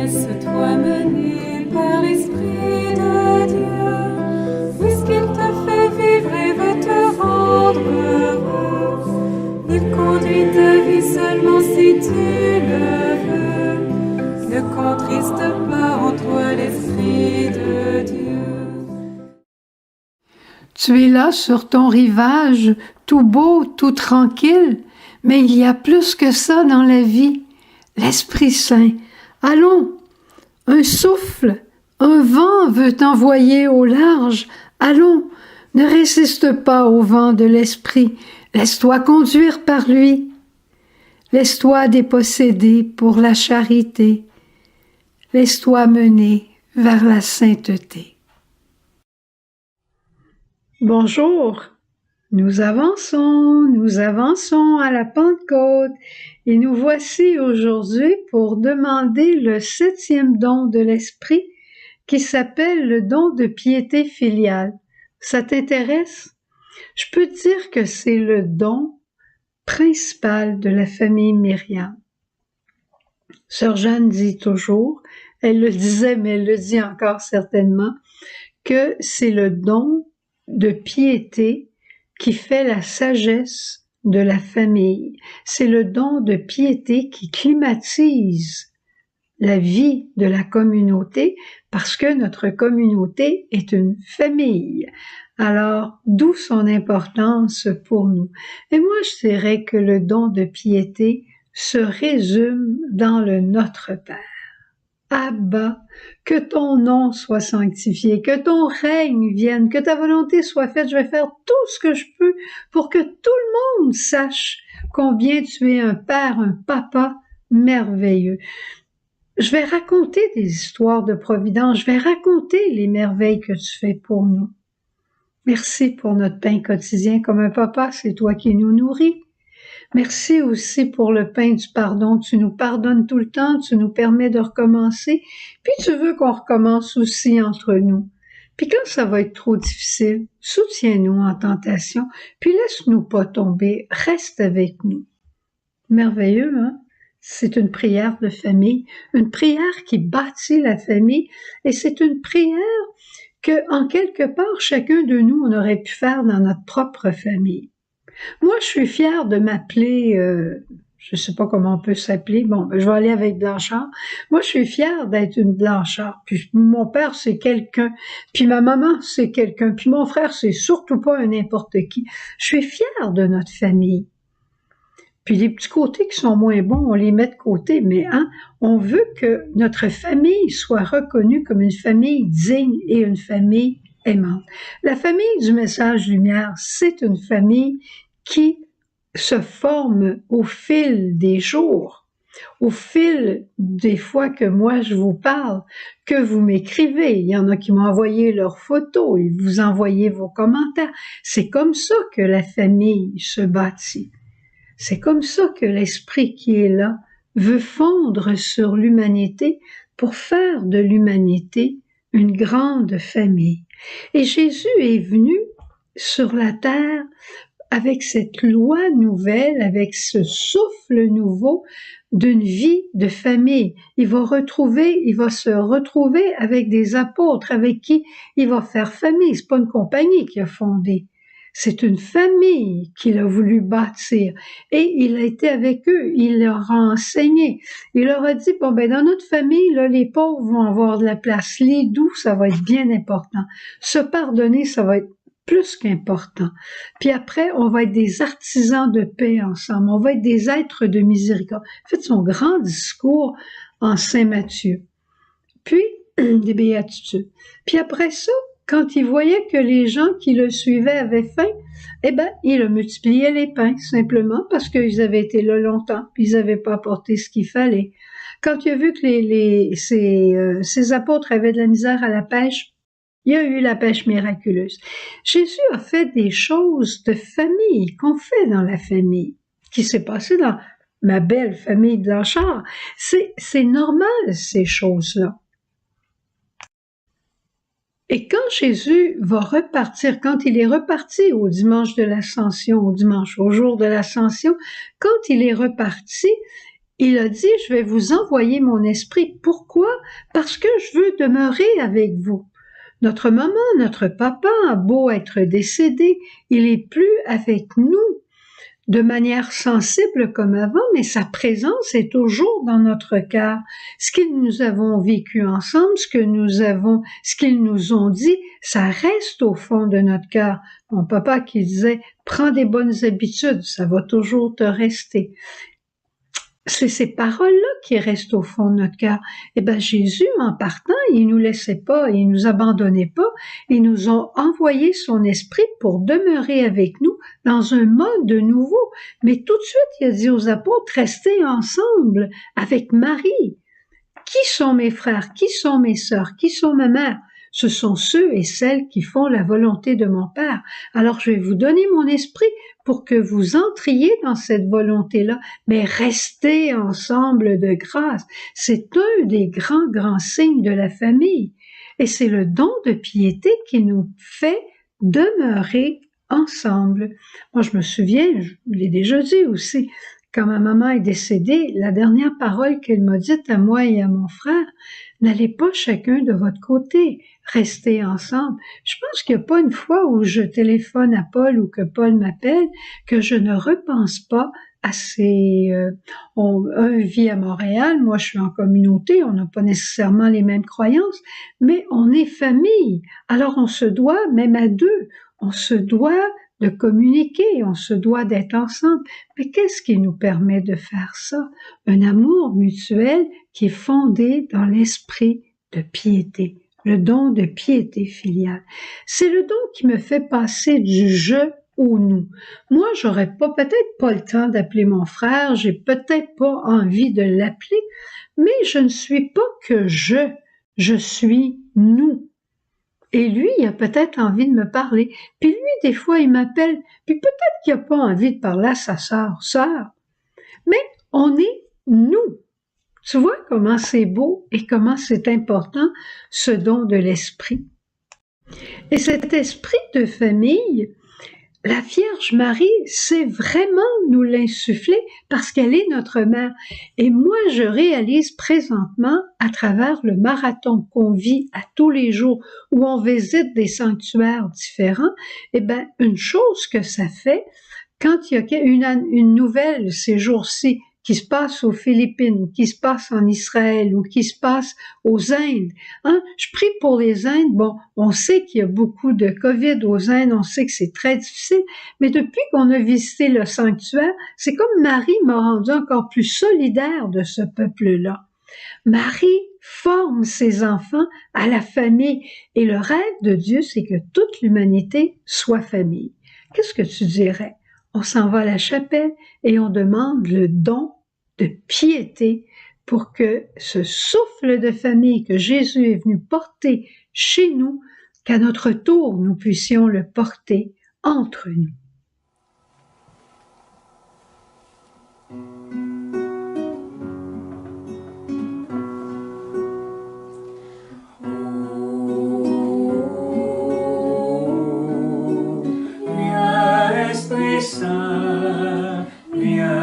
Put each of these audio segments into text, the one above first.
Laisse-toi mener par l'Esprit de Dieu, puisqu'il te fait vivre et veut te rendre heureux. Il conduit ta vie seulement si tu le veux. Ne contriste pas en toi l'Esprit de Dieu. Tu es là sur ton rivage, tout beau, tout tranquille, mais il y a plus que ça dans la vie. L'Esprit Saint. Allons, un souffle, un vent veut t'envoyer au large. Allons, ne résiste pas au vent de l'Esprit. Laisse-toi conduire par lui. Laisse-toi déposséder pour la charité. Laisse-toi mener vers la sainteté. Bonjour, nous avançons à la Pentecôte et nous voici aujourd'hui pour demander le 7e don de l'Esprit qui s'appelle le don de piété filiale. Ça t'intéresse? Je peux te dire que c'est le don principal de la famille Myriam. Sœur Jeanne dit toujours, elle le disait mais elle le dit encore certainement, que c'est le don de piété qui fait la sagesse de la famille. C'est le don de piété qui climatise la vie de la communauté parce que notre communauté est une famille. Alors, d'où son importance pour nous? Et moi, je dirais que le don de piété se résume dans le Notre Père. Abba, que ton nom soit sanctifié, que ton règne vienne, que ta volonté soit faite. Je vais faire tout ce que je peux pour que tout le monde sache combien tu es un père, un papa merveilleux. Je vais raconter des histoires de providence, je vais raconter les merveilles que tu fais pour nous. Merci pour notre pain quotidien. Comme un papa, c'est toi qui nous nourris. Merci aussi pour le pain du pardon. Tu nous pardonnes tout le temps, tu nous permets de recommencer, puis tu veux qu'on recommence aussi entre nous. Puis quand ça va être trop difficile, soutiens-nous en tentation, puis laisse-nous pas tomber, reste avec nous. Merveilleux, hein? C'est une prière de famille, une prière qui bâtit la famille, et c'est une prière que, en quelque part, chacun de nous, on aurait pu faire dans notre propre famille. Moi, je suis fière de m'appeler, je sais pas comment on peut s'appeler, bon, je vais aller avec Blanchard. Moi, je suis fière d'être une Blanchard. Puis mon père, c'est quelqu'un. Puis ma maman, c'est quelqu'un. Puis mon frère, c'est surtout pas un n'importe qui. Je suis fière de notre famille. Puis les petits côtés qui sont moins bons, on les met de côté, mais on veut que notre famille soit reconnue comme une famille digne et une famille aimante. La famille du Message Lumière, c'est une famille qui se forme au fil des jours, au fil des fois que moi je vous parle, que vous m'écrivez. Il y en a qui m'ont envoyé leurs photos, et vous envoyez vos commentaires. C'est comme ça que la famille se bâtit. C'est comme ça que l'esprit qui est là veut fondre sur l'humanité pour faire de l'humanité une grande famille. Et Jésus est venu sur la terre avec cette loi nouvelle, avec ce souffle nouveau d'une vie de famille. Il va se retrouver avec des apôtres avec qui il va faire famille. C'est pas une compagnie qu'il a fondée. C'est une famille qu'il a voulu bâtir. Et il a été avec eux, il leur a enseigné. Il leur a dit, bon, ben, dans notre famille, là, les pauvres vont avoir de la place. Les doux, ça va être bien important. Se pardonner, ça va être plus qu'important. Puis après, on va être des artisans de paix ensemble. On va être des êtres de miséricorde. Faites son grand discours en Saint Matthieu. Puis, des béatitudes. Puis après ça, quand il voyait que les gens qui le suivaient avaient faim, eh ben, il a multiplié les pains, simplement parce qu'ils avaient été là longtemps, puis ils n'avaient pas apporté ce qu'il fallait. Quand il a vu que ses apôtres avaient de la misère à la pêche, il y a eu la pêche miraculeuse. Jésus a fait des choses de famille, qu'on fait dans la famille, qui s'est passé dans ma belle famille Blanchard. C'est normal, ces choses-là. Et quand Jésus va repartir, quand il est reparti au dimanche de l'Ascension, au jour de l'Ascension, quand il est reparti, il a dit, je vais vous envoyer mon esprit. Pourquoi? Parce que je veux demeurer avec vous. Notre maman, notre papa a beau être décédé, il est plus avec nous de manière sensible comme avant, mais sa présence est toujours dans notre cœur. Ce que nous avons vécu ensemble, ce qu'ils nous ont dit, ça reste au fond de notre cœur. Mon papa qui disait, prends des bonnes habitudes, ça va toujours te rester. C'est ces paroles-là qui restent au fond de notre cœur. Eh bien, Jésus, en partant, il nous laissait pas, il nous abandonnait pas, il nous a envoyé son esprit pour demeurer avec nous dans un mode nouveau. Mais tout de suite, il a dit aux apôtres, restez ensemble avec Marie. Qui sont mes frères? Qui sont mes sœurs? Qui sont ma mère? Ce sont ceux et celles qui font la volonté de mon Père. Alors je vais vous donner mon esprit pour que vous entriez dans cette volonté-là, mais restez ensemble de grâce. C'est un des grands signes de la famille. Et c'est le don de piété qui nous fait demeurer ensemble. Moi, je me souviens, je vous l'ai déjà dit aussi, quand ma maman est décédée, la dernière parole qu'elle m'a dite à moi et à mon frère, n'allez pas chacun de votre côté, restez ensemble. Je pense qu'il n'y a pas une fois où je téléphone à Paul ou que Paul m'appelle que je ne repense pas à un vit à Montréal, moi je suis en communauté, on n'a pas nécessairement les mêmes croyances, mais on est famille. Alors on se doit, même à deux, on se doit de communiquer, on se doit d'être ensemble. Mais qu'est-ce qui nous permet de faire ça? Un amour mutuel qui est fondé dans l'esprit de piété, le don de piété filiale. C'est le don qui me fait passer du je au nous. Moi, j'aurais peut-être pas le temps d'appeler mon frère, j'ai peut-être pas envie de l'appeler, mais je ne suis pas que je suis nous. Et lui, il a peut-être envie de me parler. Puis lui, des fois, il m'appelle. Puis peut-être qu'il n'a pas envie de parler à sa sœur. Mais on est nous. Tu vois comment c'est beau et comment c'est important, ce don de l'esprit. Et cet esprit de famille, la Vierge Marie sait vraiment nous l'insuffler parce qu'elle est notre mère. Et moi, je réalise présentement, à travers le marathon qu'on vit à tous les jours, où on visite des sanctuaires différents, eh bien, une chose que ça fait, quand il y a une nouvelle ces jours-ci qui se passe aux Philippines, ou qui se passe en Israël, ou qui se passe aux Indes. Hein? Je prie pour les Indes. Bon, on sait qu'il y a beaucoup de COVID aux Indes, on sait que c'est très difficile, mais depuis qu'on a visité le sanctuaire, c'est comme Marie m'a rendu encore plus solidaire de ce peuple-là. Marie forme ses enfants à la famille, et le rêve de Dieu, c'est que toute l'humanité soit famille. Qu'est-ce que tu dirais? On s'en va à la chapelle et on demande le don de piété pour que ce souffle de famille que Jésus est venu porter chez nous, qu'à notre tour nous puissions le porter entre nous. Viens, Esprit Saint, viens,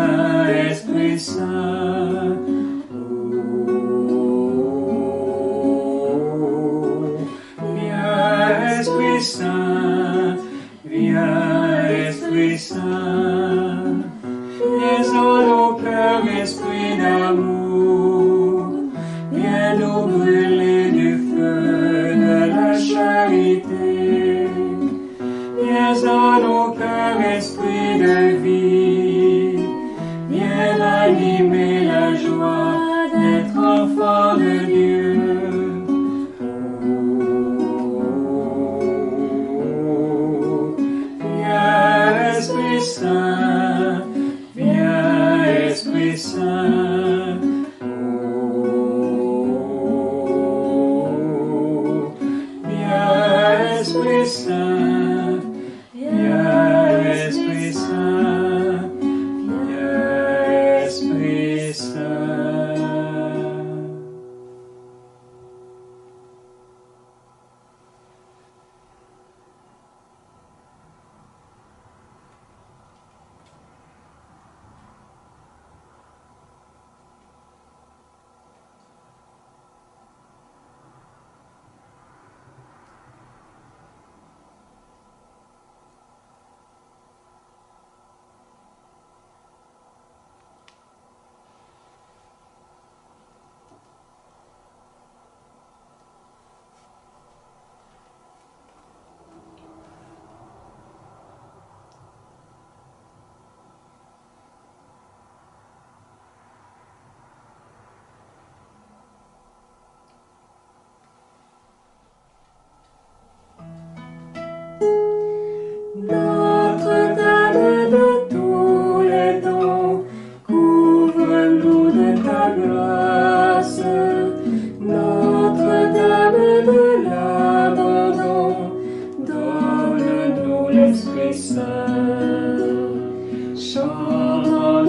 Notre-Dame de tous les dons, couvre-nous de ta grâce. Notre-Dame de l'abandon, donne-nous l'Esprit Saint. Chantons